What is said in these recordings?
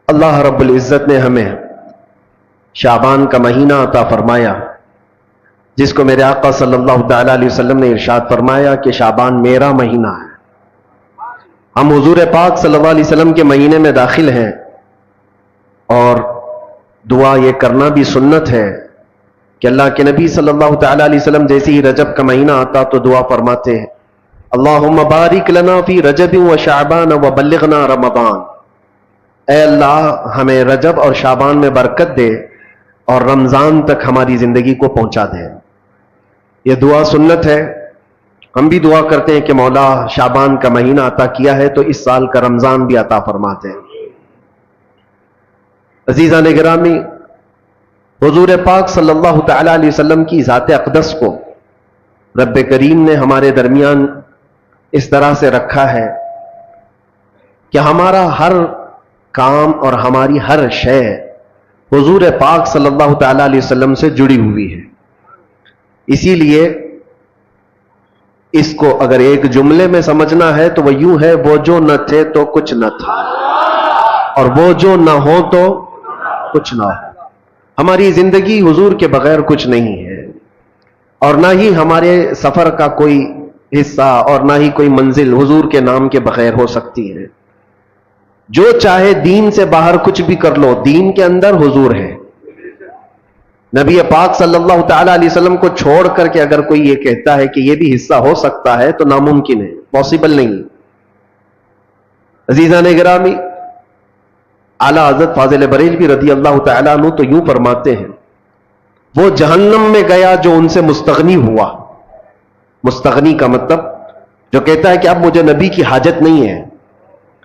اللہ رب العزت نے ہمیں شعبان کا مہینہ عطا فرمایا، جس کو میرے آقا صلی اللہ تعالی علیہ وسلم نے ارشاد فرمایا کہ شعبان میرا مہینہ ہے۔ ہم حضور پاک صلی اللہ علیہ وسلم کے مہینے میں داخل ہیں، اور دعا یہ کرنا بھی سنت ہے کہ اللہ کے نبی صلی اللہ تعالی علیہ وسلم جیسے ہی رجب کا مہینہ آتا تو دعا فرماتے ہیں، اللہم بارک لنا فی رجب و شعبان و بلغنا رمضان۔ اے اللہ ہمیں رجب اور شعبان میں برکت دے اور رمضان تک ہماری زندگی کو پہنچا دے۔ یہ دعا سنت ہے۔ ہم بھی دعا کرتے ہیں کہ مولا شعبان کا مہینہ عطا کیا ہے تو اس سال کا رمضان بھی عطا فرماتے ہیں۔ عزیزان گرامی، حضور پاک صلی اللہ تعالی علیہ وسلم کی ذات اقدس کو رب کریم نے ہمارے درمیان اس طرح سے رکھا ہے کہ ہمارا ہر کام اور ہماری ہر شے حضور پاک صلی اللہ تعالی علیہ وسلم سے جڑی ہوئی ہے۔ اسی لیے اس کو اگر ایک جملے میں سمجھنا ہے تو وہ یوں ہے، وہ جو نہ تھے تو کچھ نہ تھا، اور وہ جو نہ ہو تو کچھ نہ ہو۔ ہماری زندگی حضور کے بغیر کچھ نہیں ہے، اور نہ ہی ہمارے سفر کا کوئی حصہ اور نہ ہی کوئی منزل حضور کے نام کے بغیر ہو سکتی ہے۔ جو چاہے دین سے باہر کچھ بھی کر لو، دین کے اندر حضور ہے۔ نبی پاک صلی اللہ تعالی علیہ وسلم کو چھوڑ کر کے اگر کوئی یہ کہتا ہے کہ یہ بھی حصہ ہو سکتا ہے تو ناممکن ہے، پاسبل نہیں۔ عزیزان گرامی، اعلیٰ حضرت فاضل بریلوی رضی اللہ تعالیٰ عنہ تو یوں فرماتے ہیں، وہ جہنم میں گیا جو ان سے مستغنی ہوا۔ مستغنی کا مطلب جو کہتا ہے کہ اب مجھے نبی کی حاجت نہیں ہے،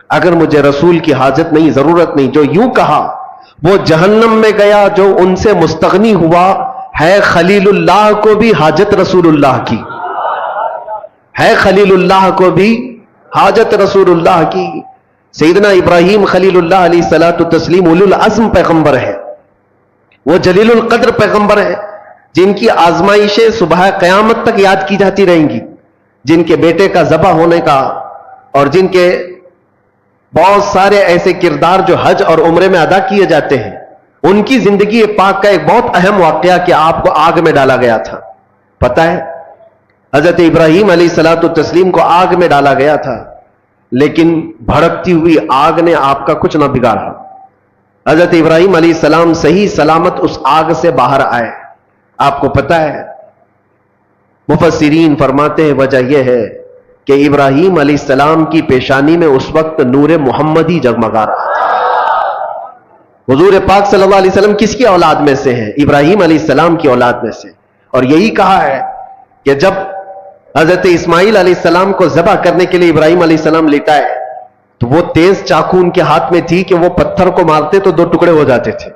اگر مجھے رسول کی حاجت نہیں، ضرورت نہیں، جو یوں کہا وہ جہنم میں گیا جو ان سے مستغنی ہوا۔ ہے خلیل اللہ کو بھی حاجت رسول اللہ کی، ہے خلیل اللہ کو بھی حاجت رسول اللہ کی۔ سیدنا ابراہیم خلیل اللہ علیہ الصلوۃ والتسلیم اولو العزم پیغمبر ہے، وہ جلیل القدر پیغمبر ہے، جن کی آزمائشیں صبح قیامت تک یاد کی جاتی رہیں گی، جن کے بیٹے کا ذبح ہونے کا اور جن کے بہت سارے ایسے کردار جو حج اور عمرے میں ادا کیے جاتے ہیں۔ ان کی زندگی پاک کا ایک بہت اہم واقعہ کہ آپ کو آگ میں ڈالا گیا تھا، پتہ ہے؟ حضرت ابراہیم علیہ الصلوۃ والتسلیم کو آگ میں ڈالا گیا تھا، لیکن بھڑکتی ہوئی آگ نے آپ کا کچھ نہ بگاڑا۔ حضرت ابراہیم علیہ السلام صحیح سلامت اس آگ سے باہر آئے۔ آپ کو پتہ ہے، مفسرین فرماتے ہیں وجہ یہ ہے کہ ابراہیم علیہ السلام کی پیشانی میں اس وقت نور محمدی جگمگا رہا تھا۔ حضور پاک صلی اللہ علیہ وسلم کس کی اولاد میں سے ہیں؟ ابراہیم علیہ السلام کی اولاد میں سے۔ اور یہی کہا ہے کہ جب حضرت اسماعیل علیہ السلام کو ذبح کرنے کے لیے ابراہیم علیہ السلام لٹائے تو وہ تیز چاقو ان کے ہاتھ میں تھی کہ وہ پتھر کو مارتے تو دو ٹکڑے ہو جاتے تھے،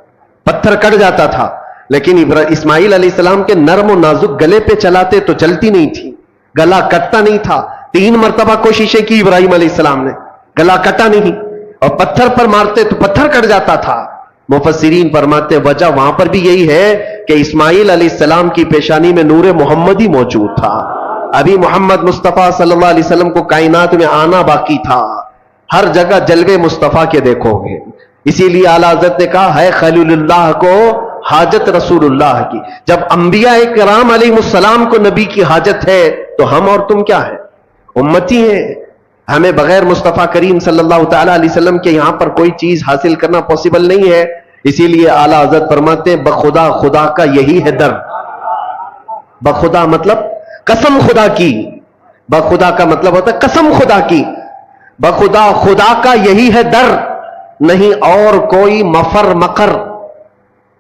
پتھر کٹ جاتا تھا، لیکن اسماعیل علیہ السلام کے نرم و نازک گلے پہ چلاتے تو چلتی نہیں تھی، گلا کٹتا نہیں تھا۔ 3 مرتبہ کوششیں کی ابراہیم علیہ السلام نے، گلا کٹا نہیں، اور پتھر پر مارتے تو پتھر کٹ جاتا تھا۔ مفسرین فرماتے وجہ وہاں پر بھی یہی ہے کہ اسماعیل علیہ السلام کی پیشانی میں نور محمدی موجود تھا، ابھی محمد مصطفیٰ صلی اللہ علیہ وسلم کو کائنات میں آنا باقی تھا۔ ہر جگہ جلوے مصطفیٰ کے دیکھو گے، اسی لیے اعلیٰ حضرت نے کہا ہے خلیل اللہ کو حاجت رسول اللہ کی۔ جب انبیاء کرام علیہ السلام کو نبی کی حاجت ہے تو ہم اور تم کیا ہے؟ امتی ہیں۔ ہمیں بغیر مصطفیٰ کریم صلی اللہ تعالی علیہ وسلم کے یہاں پر کوئی چیز حاصل کرنا پاسبل نہیں ہے۔ اسی لیے اعلیٰ حضرت فرماتے ہیں بخدا خدا کا یہی ہے در۔ بخدا مطلب قسم خدا کی، بخدا کا مطلب ہوتا ہے قسم خدا کی، بخدا خدا کا یہی ہے در، نہیں اور کوئی مفر مکر۔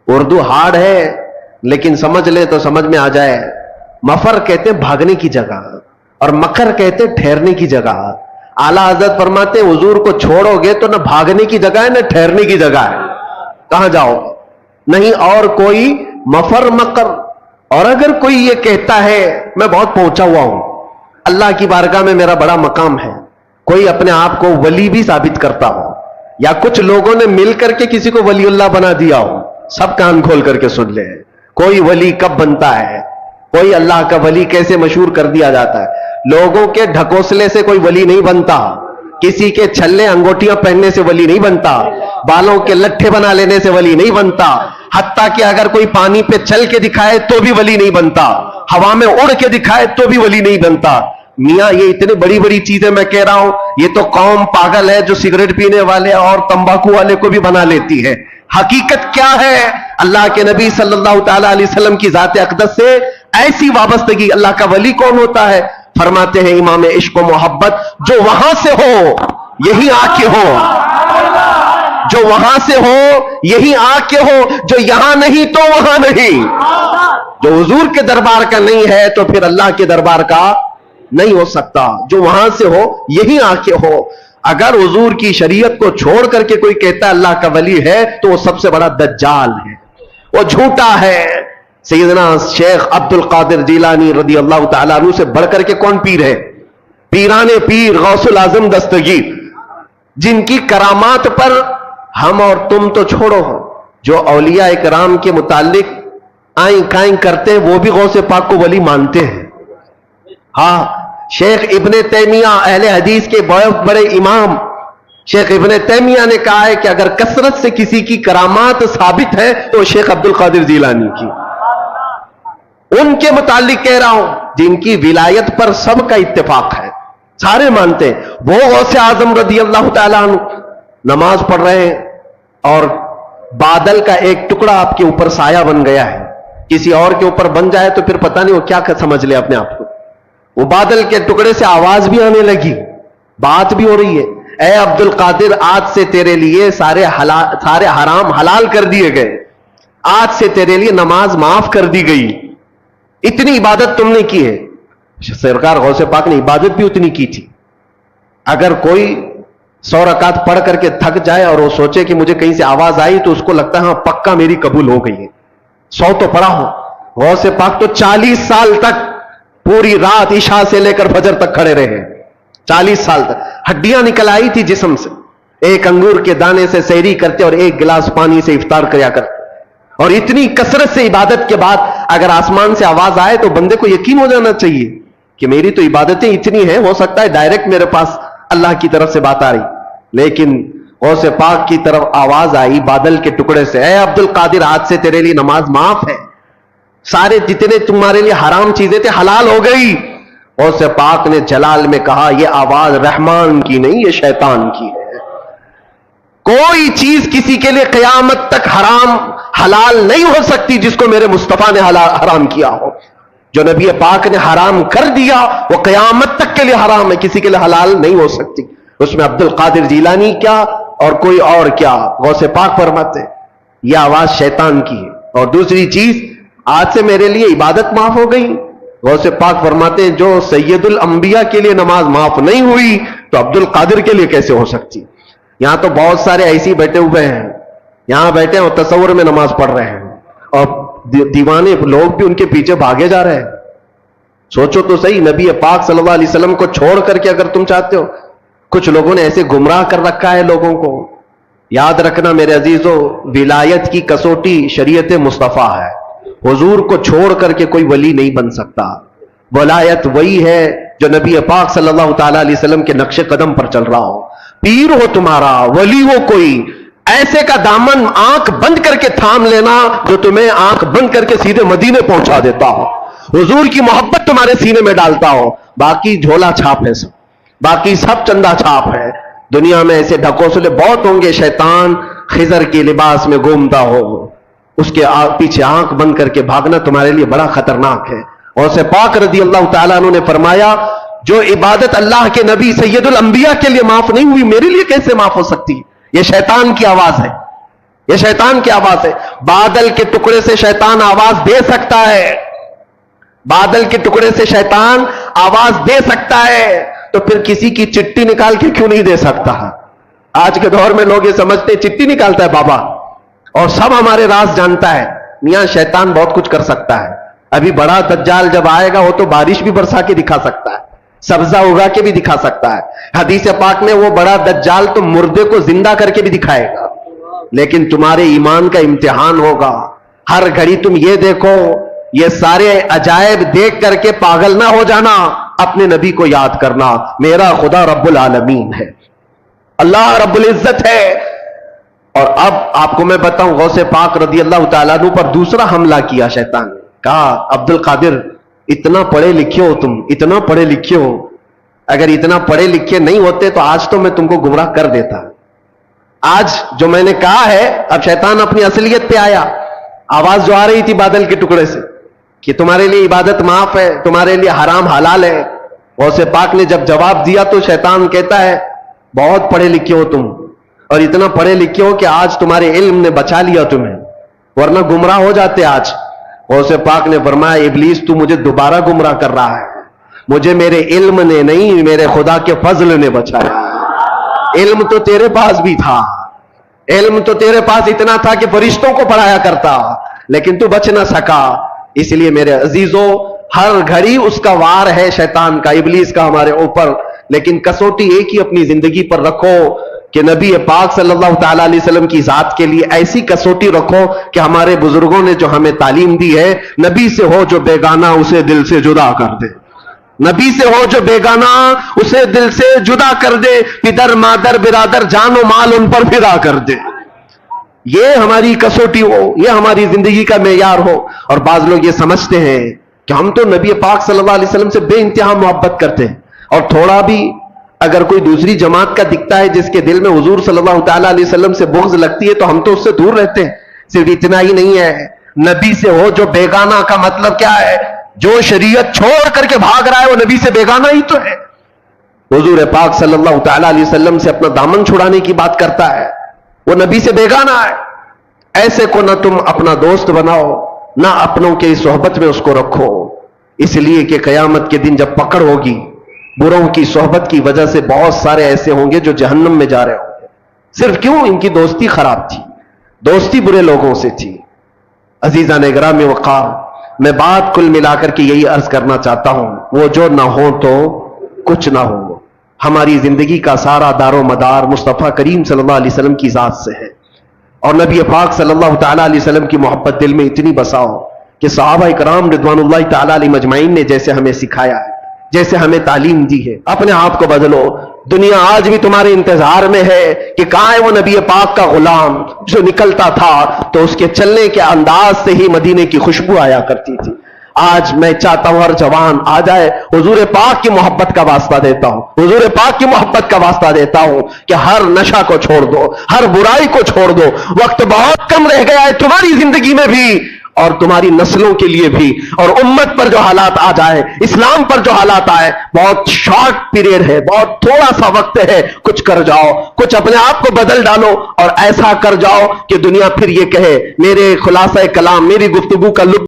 اردو ہارڈ ہے لیکن سمجھ لے تو سمجھ میں آ جائے۔ مفر کہتے ہیں بھاگنے کی جگہ، اور مکر کہتے ہیں ٹھہرنے کی جگہ۔ اعلیٰ حضرت فرماتے ہیں حضور کو چھوڑو گے تو نہ بھاگنے کی جگہ ہے نہ ٹھہرنے کی جگہ ہے، کہاں جاؤ؟ نہیں اور کوئی مفر مکر۔ اور اگر کوئی یہ کہتا ہے میں بہت پہنچا ہوا ہوں، اللہ کی بارگاہ میں میرا بڑا مقام ہے، کوئی اپنے آپ کو ولی بھی ثابت کرتا ہو، یا کچھ لوگوں نے مل کر کے کسی کو ولی اللہ بنا دیا ہو، سب کان کھول کر کے سن لے، کوئی ولی کب بنتا ہے، کوئی اللہ کا ولی کیسے مشہور کر دیا جاتا ہے۔ لوگوں کے ڈھکوسلے سے کوئی ولی نہیں بنتا، کسی کے چھلے انگوٹیاں پہننے سے ولی نہیں بنتا۔ بالوں کے لٹھے بنا لینے سے ولی نہیں بنتا، حتیٰ کہ اگر کوئی پانی پہ چل کے دکھائے تو بھی ولی نہیں بنتا، ہوا میں اڑ کے دکھائے تو بھی ولی نہیں بنتا۔ میاں یہ اتنی بڑی بڑی چیزیں میں کہہ رہا ہوں، یہ تو قوم پاگل ہے جو سگریٹ پینے والے اور تمباکو والے کو بھی بنا لیتی ہے۔ حقیقت کیا ہے؟ اللہ کے نبی صلی اللہ تعالی علیہ وسلم کی ذات اقدس سے ایسی وابستگی۔ اللہ کا ولی کون ہوتا ہے؟ فرماتے ہیں امام عشق و محبت، جو وہاں سے ہو یہی آ کے ہو، جو وہاں سے ہو یہی آ کے ہو، جو یہاں نہیں تو وہاں نہیں۔ جو حضور کے دربار کا نہیں ہے تو پھر اللہ کے دربار کا نہیں ہو سکتا۔ جو وہاں سے ہو یہی آ کے ہو۔ اگر حضور کی شریعت کو چھوڑ کر کے کوئی کہتا ہے اللہ کا ولی ہے تو وہ سب سے بڑا دجال ہے، وہ جھوٹا ہے۔ سیدنا شیخ عبد القادر جیلانی رضی اللہ تعالیٰ عنہ سے بڑھ کر کے کون پیر ہے؟ پیران پیر غوث العظم دستگیر، جن کی کرامات پر ہم اور تم تو چھوڑو، جو اولیاء اکرام کے متعلق آئیں کائیں کرتے ہیں وہ بھی غوث پاک کو ولی مانتے ہیں۔ ہاں، شیخ ابن تیمیہ اہل حدیث کے بہت بڑے امام شیخ ابن تیمیہ نے کہا ہے کہ اگر کثرت سے کسی کی کرامات ثابت ہے تو شیخ عبد القادر جیلانی کی، ان کے متعلق کہہ رہا ہوں جن کی ولایت پر سب کا اتفاق ہے، سارے مانتے ہیں۔ وہ غوث اعظم رضی اللہ تعالیٰ عنہ نماز پڑھ رہے ہیں اور بادل کا ایک ٹکڑا آپ کے اوپر سایہ بن گیا ہے، کسی اور کے اوپر بن جائے تو پھر پتہ نہیں وہ کیا سمجھ لے اپنے آپ کو۔ وہ بادل کے ٹکڑے سے آواز بھی آنے لگی، بات بھی ہو رہی ہے، اے عبد القادر آج سے تیرے لیے سارے حرام حلال کر دیے گئے، آج سے تیرے لیے نماز معاف کر دی گئی، اتنی عبادت تم نے کی ہے۔ سرکار غوث پاک نے عبادت بھی اتنی کی تھی۔ اگر کوئی 100 رکعت پڑھ کر کے تھک جائے اور وہ سوچے کہ مجھے کہیں سے آواز آئی تو اس کو لگتا ہے ہاں پکا میری قبول ہو گئی ہے، 100 تو پڑھا ہو۔ غوث پاک تو 40 سال تک پوری رات عشاء سے لے کر فجر تک کھڑے رہے، 40 سال تک ہڈیاں نکل آئی تھی جسم سے، ایک انگور کے دانے سے سحری کرتے اور ایک گلاس پانی سے افطار کیا کرتے، اور اتنی کثرت سے عبادت کے بعد اگر آسمان سے آواز آئے تو بندے کو یقین ہو جانا چاہیے کہ میری تو عبادتیں اتنی ہیں، ہو سکتا ہے ڈائریکٹ میرے پاس اللہ کی طرف سے بات آ رہی، لیکن غوث پاک کی طرف آواز آئی بادل کے ٹکڑے سے، اے عبد القادر آج سے تیرے لیے نماز معاف ہے، سارے جتنے تمہارے لیے حرام چیزیں تھے حلال ہو گئی۔ غوث پاک نے جلال میں کہا یہ آواز رحمان کی نہیں، یہ شیطان کی ہے۔ کوئی چیز کسی کے لیے قیامت تک حرام حلال نہیں ہو سکتی جس کو میرے مصطفیٰ نے حرام کیا ہو۔ جو نبی پاک نے حرام کر دیا وہ قیامت تک کے لیے حرام ہے، کسی کے لیے حلال نہیں ہو سکتی۔ اس میں عبد القادر جیلانی کیا اور کوئی اور کیا، غوث پاک فرماتے یہ آواز شیطان کی ہے۔ اور دوسری چیز، آج سے میرے لیے عبادت معاف ہو گئی۔ غوث پاک فرماتے ہیں جو سید الانبیاء کے لیے نماز معاف نہیں ہوئی تو عبد القادر کے لیے کیسے ہو سکتی؟ یہاں تو بہت سارے ایسے بیٹھے ہوئے ہیں، یہاں بیٹھے ہیں اور تصور میں نماز پڑھ رہے ہیں اور دیوانے لوگ بھی ان کے پیچھے بھاگے جا رہے ہیں۔ سوچو تو صحیح، نبی پاک صلی اللہ علیہ وسلم کو چھوڑ کر کے اگر تم چاہتے ہو، کچھ لوگوں نے ایسے گمراہ کر رکھا ہے لوگوں کو۔ یاد رکھنا میرے عزیزو، ولایت کی کسوٹی شریعت مصطفیٰ ہے، حضور کو چھوڑ کر کے کوئی ولی نہیں بن سکتا۔ ولایت وہی ہے جو نبی پاک صلی اللہ تعالی علیہ وسلم کے نقش قدم پر چل رہا ہو۔ پیر ہو تمہارا، ولی ہو کوئی، ایسے کا دامن آنکھ بند کر کے تھام لینا جو تمہیں آنکھ بند کر کے سیدھے مدینے پہنچا دیتا ہو، حضور کی محبت تمہارے سینے میں ڈالتا ہو۔ باقی جھولا چھاپ ہے سب، باقی سب چندہ چھاپ ہے۔ دنیا میں ایسے ڈھکوسلے بہت ہوں گے، شیطان خضر کے لباس میں گھومتا ہو، اس کے پیچھے آنکھ بند کر کے بھاگنا تمہارے لیے بڑا خطرناک ہے۔ اور سے پاک رضی اللہ تعالیٰ عنہ نے فرمایا جو عبادت اللہ کے نبی سید الانبیاء کے لیے معاف نہیں ہوئی میرے لیے کیسے معاف ہو سکتی؟ یہ شیطان کی آواز ہے، یہ شیطان کی آواز ہے۔ بادل کے ٹکڑے سے شیطان آواز دے سکتا ہے، بادل کے ٹکڑے سے شیطان آواز دے سکتا ہے، تو پھر کسی کی چٹھی نکال کے کیوں نہیں دے سکتا؟ آج کے دور میں لوگ یہ سمجھتے چٹھی نکالتا ہے بابا اور سب ہمارے راز جانتا ہے۔ میاں شیطان بہت کچھ کر سکتا ہے۔ ابھی بڑا دجال جب آئے گا وہ تو بارش بھی برسا کے دکھا سکتا ہے، سبزہ اگا کے بھی دکھا سکتا ہے۔ حدیث پاک میں وہ بڑا دجال تو مردے کو زندہ کر کے بھی دکھائے گا، لیکن تمہارے ایمان کا امتحان ہوگا۔ ہر گھڑی تم یہ دیکھو، یہ سارے عجائب دیکھ کر کے پاگل نہ ہو جانا، اپنے نبی کو یاد کرنا، میرا خدا رب العالمین ہے، اللہ رب العزت ہے، اور اب آپ کو میں بتاؤں، غوث پاک رضی اللہ تعالیٰ عنہ پر دوسرا حملہ کیا شیطان نے. کہا عبد القادر اتنا پڑھے لکھے ہو تم، اتنا پڑھے لکھے ہو، اگر اتنا پڑھے لکھے نہیں ہوتے تو آج تو میں تم کو گمراہ کر دیتا. آج جو میں نے کہا ہے، اب شیطان اپنی اصلیت پہ آیا. آواز جو آ رہی تھی بادل کے ٹکڑے سے کہ تمہارے لیے عبادت معاف ہے، تمہارے لیے حرام حلال ہے، غوث پاک نے جب جواب دیا تو شیطان کہتا ہے بہت پڑھے لکھے ہو تم، اور اتنا پڑھے لکھے ہو کہ آج تمہارے علم نے بچا لیا تمہیں، ورنہ گمراہ ہو جاتے آج. غوث پاک نے فرمایا ابلیس تو مجھے دوبارہ گمراہ کر رہا ہے، مجھے میرے علم نے نہیں، میرے خدا کے فضل نے بچایا. علم تو تیرے پاس بھی تھا، علم تو تیرے پاس اتنا تھا کہ فرشتوں کو پڑھایا کرتا، لیکن تو بچ نہ سکا. اس لیے میرے عزیزوں، ہر گھڑی اس کا وار ہے شیطان کا، ابلیس کا ہمارے اوپر، لیکن کسوٹی ایک ہی اپنی زندگی پر رکھو کہ نبی پاک صلی اللہ تعالی علیہ وسلم کی ذات کے لیے ایسی کسوٹی رکھو کہ ہمارے بزرگوں نے جو ہمیں تعلیم دی ہے، نبی سے ہو جو بیگانہ اسے دل سے جدا کر دے. نبی سے ہو جو بیگانہ اسے دل سے جدا کر دے، پدر مادر برادر جان و مال ان پر فدا کر دے. یہ ہماری کسوٹی ہو، یہ ہماری زندگی کا معیار ہو. اور بعض لوگ یہ سمجھتے ہیں کہ ہم تو نبی پاک صلی اللہ علیہ وسلم سے بے انتہا محبت کرتے ہیں، اور تھوڑا بھی اگر کوئی دوسری جماعت کا دکھتا ہے جس کے دل میں حضور صلی اللہ تعالی علیہ وسلم سے بغض لگتی ہے تو ہم تو اس سے دور رہتے ہیں. صرف اتنا ہی نہیں ہے، نبی سے ہو جو بیگانہ کا مطلب کیا ہے؟ جو شریعت چھوڑ کر کے بھاگ رہا ہے وہ نبی سے بیگانہ ہی تو ہے. حضور پاک صلی اللہ تعالی علیہ وسلم سے اپنا دامن چھڑانے کی بات کرتا ہے، وہ نبی سے بیگانہ ہے. ایسے کو نہ تم اپنا دوست بناؤ، نہ اپنوں کے صحبت میں اس کو رکھو، اس لیے کہ قیامت کے دن جب پکڑ ہوگی، بروں کی صحبت کی وجہ سے بہت سارے ایسے ہوں گے جو جہنم میں جا رہے ہوں گے. صرف کیوں؟ ان کی دوستی خراب تھی، دوستی برے لوگوں سے تھی. عزیزان گرامی وقار، میں بات کل ملا کر کے یہی عرض کرنا چاہتا ہوں، وہ جو نہ ہو تو کچھ نہ ہو. ہماری زندگی کا سارا دار و مدار مصطفیٰ کریم صلی اللہ علیہ وسلم کی ذات سے ہے، اور نبی پاک صلی اللہ تعالی علیہ وسلم کی محبت دل میں اتنی بساؤ کہ صحابہ کرام رضوان اللہ تعالی علیہ مجمعین نے جیسے ہمیں سکھایا ہے، جیسے ہمیں تعلیم دی ہے، اپنے آپ کو بدلو. دنیا آج بھی تمہارے انتظار میں ہے کہ کہاں ہے وہ نبی پاک کا غلام جو نکلتا تھا تو اس کے چلنے کے انداز سے ہی مدینے کی خوشبو آیا کرتی تھی. آج میں چاہتا ہوں ہر جوان آ جائے، حضور پاک کی محبت کا واسطہ دیتا ہوں، حضور پاک کی محبت کا واسطہ دیتا ہوں کہ ہر نشہ کو چھوڑ دو، ہر برائی کو چھوڑ دو. وقت بہت کم رہ گیا ہے تمہاری زندگی میں بھی اور تمہاری نسلوں کے لیے بھی، اور امت پر جو حالات آ جائے، اسلام پر جو حالات آئے، بہت شارٹ پیریڈ ہے، بہت تھوڑا سا وقت ہے. کچھ کر جاؤ، کچھ اپنے آپ کو بدل ڈالو، اور ایسا کر جاؤ کہ دنیا پھر یہ کہے میرے خلاصہ کلام، میری گفتگو کا لطف